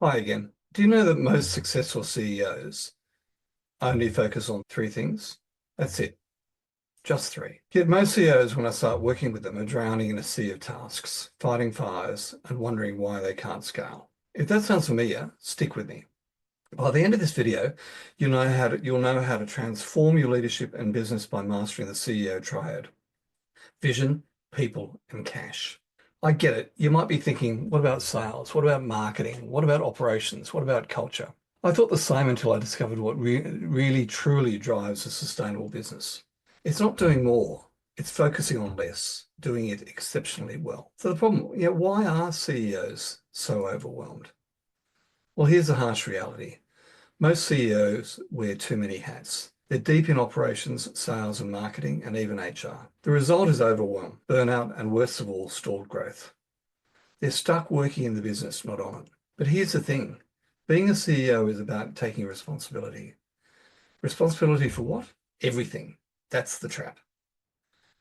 Hi again. Do you know that most successful CEOs only focus on three things? That's it, just three. Yet most CEOs, when I start working with them, are drowning in a sea of tasks, fighting fires, and wondering why they can't scale. If that sounds familiar, stick with me. By the end of this video, you'll know how to transform your leadership and business by mastering the CEO triad: vision, people, and cash. I get it. You might be thinking, what about sales? What about marketing? What about operations? What about culture? I thought the same until I discovered what really truly drives a sustainable business. It's not doing more. It's focusing on less, doing it exceptionally well. So the problem, why are CEOs so overwhelmed? Well, here's the harsh reality. Most CEOs wear too many hats. They're deep in operations, sales and marketing, and even HR. The result is overwhelm, burnout, and worst of all, stalled growth. They're stuck working in the business, not on it. But here's the thing. Being a CEO is about taking responsibility. Responsibility for what? Everything. That's the trap.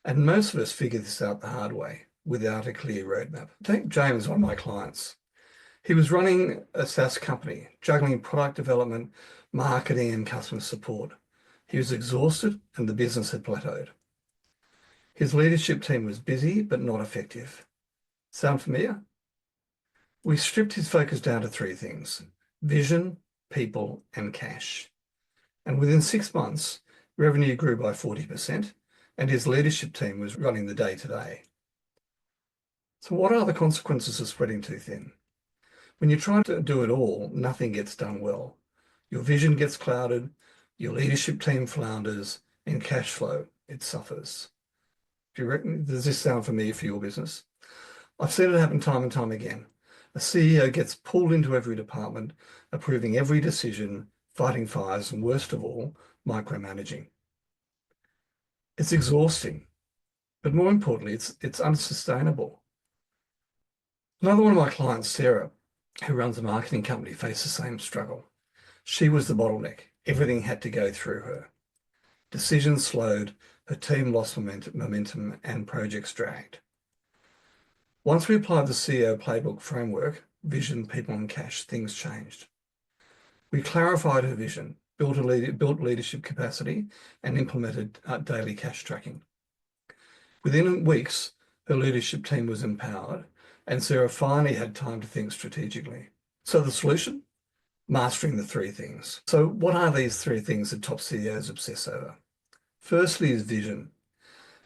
And most of us figure this out the hard way, without a clear roadmap. Take James, one of my clients. He was running a SaaS company, juggling product development, marketing, and customer support. He was exhausted and the business had plateaued. His leadership team was busy but not effective. Sound familiar? We stripped his focus down to three things: vision, people, and cash. And within 6 months, revenue grew by 40%, and his leadership team was running the day-to-day. So what are the consequences of spreading too thin? When you try to do it all, nothing gets done well. Your vision gets clouded, your leadership team flounders, and cash flow, it suffers. Do you reckon, does this sound familiar for your business? I've seen it happen time and time again. A CEO gets pulled into every department, approving every decision, fighting fires, and worst of all, micromanaging. It's exhausting, but more importantly, it's unsustainable. Another one of my clients, Sarah, who runs a marketing company, faced the same struggle. She was the bottleneck. Everything had to go through her. Decisions slowed, her team lost momentum, and projects dragged. Once we applied the CEO Playbook framework, vision, people, and cash, things changed. We clarified her vision, built leadership capacity, and implemented daily cash tracking. Within weeks, her leadership team was empowered, and Sarah finally had time to think strategically. So the solution? Mastering the three things. So what are these three things that top CEOs obsess over? Firstly is vision.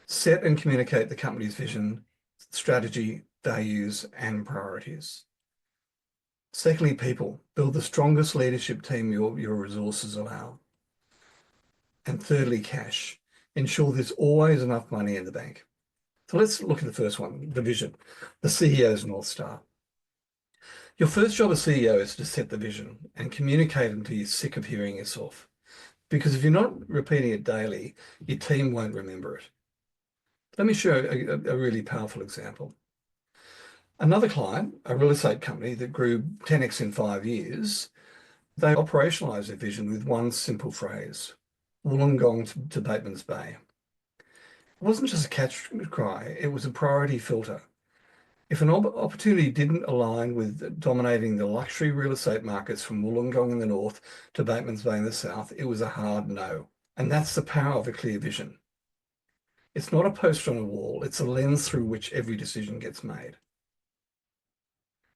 Set and communicate the company's vision, strategy, values, and priorities. Secondly, people. Build the strongest leadership team your resources allow. And thirdly, cash. Ensure there's always enough money in the bank. So let's look at the first one, the vision, the CEO's North Star. Your first job as CEO is to set the vision and communicate it until you're sick of hearing yourself. Because if you're not repeating it daily, your team won't remember it. Let me show a really powerful example. Another client, a real estate company that grew 10x in 5 years, they operationalized their vision with one simple phrase: Wollongong to Bateman's Bay. It wasn't just a catch cry, it was a priority filter. If an opportunity didn't align with dominating the luxury real estate markets from Wollongong in the north to Bateman's Bay in the south, it was a hard no. And that's the power of a clear vision. It's not a poster on a wall, it's a lens through which every decision gets made.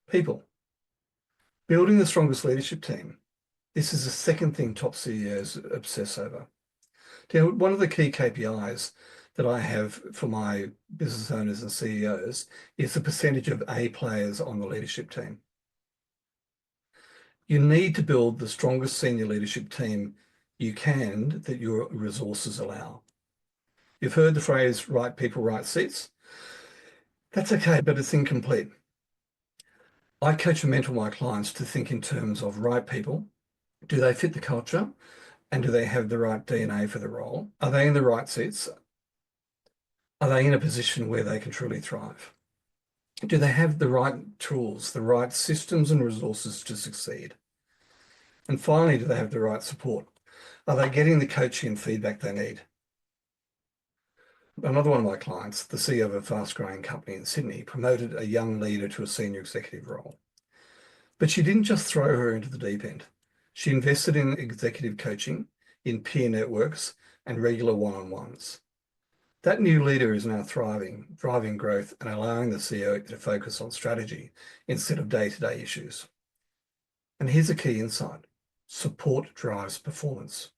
People. Building the strongest leadership team. This is the second thing top CEOs obsess over. One of the key KPIs that I have for my business owners and CEOs is the percentage of A players on the leadership team. You need to build the strongest senior leadership team you can that your resources allow. You've heard the phrase, right people, right seats. That's okay, but it's incomplete. I coach and mentor my clients to think in terms of right people. Do they fit the culture? And do they have the right DNA for the role? Are they in the right seats? Are they in a position where they can truly thrive? Do they have the right tools, the right systems and resources to succeed? And finally, do they have the right support? Are they getting the coaching and feedback they need? Another one of my clients, the CEO of a fast-growing company in Sydney, promoted a young leader to a senior executive role. But she didn't just throw her into the deep end. She invested in executive coaching, in peer networks, and regular one-on-ones. That new leader is now thriving, driving growth, and allowing the CEO to focus on strategy instead of day-to-day issues. And here's a key insight: support drives performance.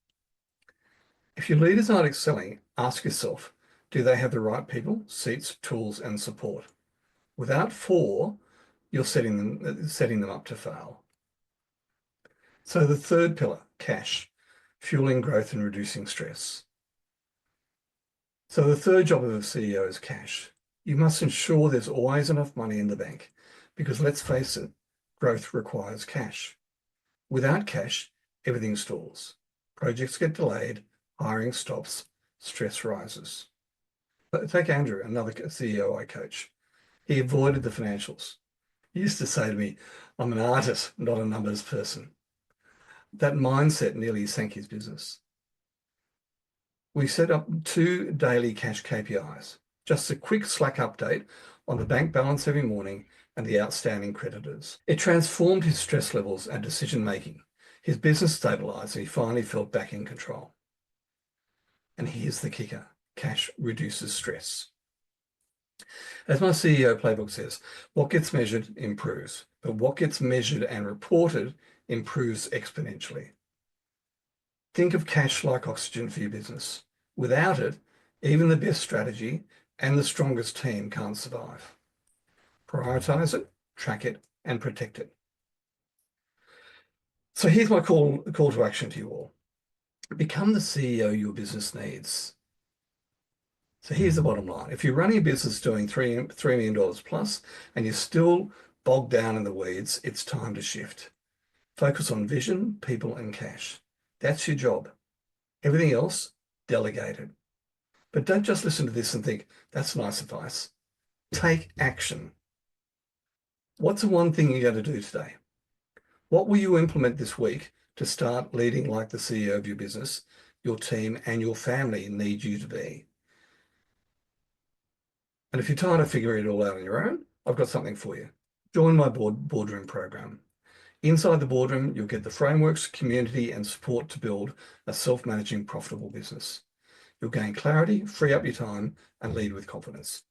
If your leaders aren't excelling, ask yourself, do they have the right people, seats, tools, and support? Without four, you're setting them up to fail. So the third pillar, cash, fueling growth and reducing stress. So the third job of a CEO is cash. You must ensure there's always enough money in the bank because let's face it, growth requires cash. Without cash, everything stalls. Projects get delayed, hiring stops, stress rises. Take Andrew, another CEO I coach. He avoided the financials. He used to say to me, I'm an artist, not a numbers person. That mindset nearly sank his business. We set up 2 daily cash KPIs, just a quick Slack update on the bank balance every morning and the outstanding creditors. It transformed his stress levels and decision-making. His business stabilized and he finally felt back in control. And here's the kicker: cash reduces stress. As my CEO Playbook says, what gets measured improves, but what gets measured and reported improves exponentially. Think of cash like oxygen for your business. Without it, even the best strategy and the strongest team can't survive. Prioritize it, track it, and protect it. So here's my call to action to you all. Become the CEO your business needs. So here's the bottom line. If you're running a business doing $3 million plus and you're still bogged down in the weeds, it's time to shift. Focus on vision, people, and cash. That's your job. Everything else, delegate it. But don't just listen to this and think, that's nice advice. Take action. What's the one thing you're going to do today? What will you implement this week to start leading like the CEO of your business, your team, and your family need you to be? And if you're tired of figuring it all out on your own, I've got something for you. Join my boardroom program. Inside the boardroom, you'll get the frameworks, community, and support to build a self-managing, profitable business. You'll gain clarity, free up your time, and lead with confidence.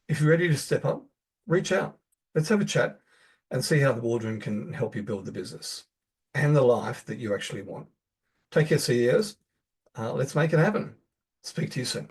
If you're ready to step up, reach out. Let's have a chat and see how the boardroom can help you build the business and the life that you actually want. Take care, CEOs. Let's make it happen. Speak to you soon.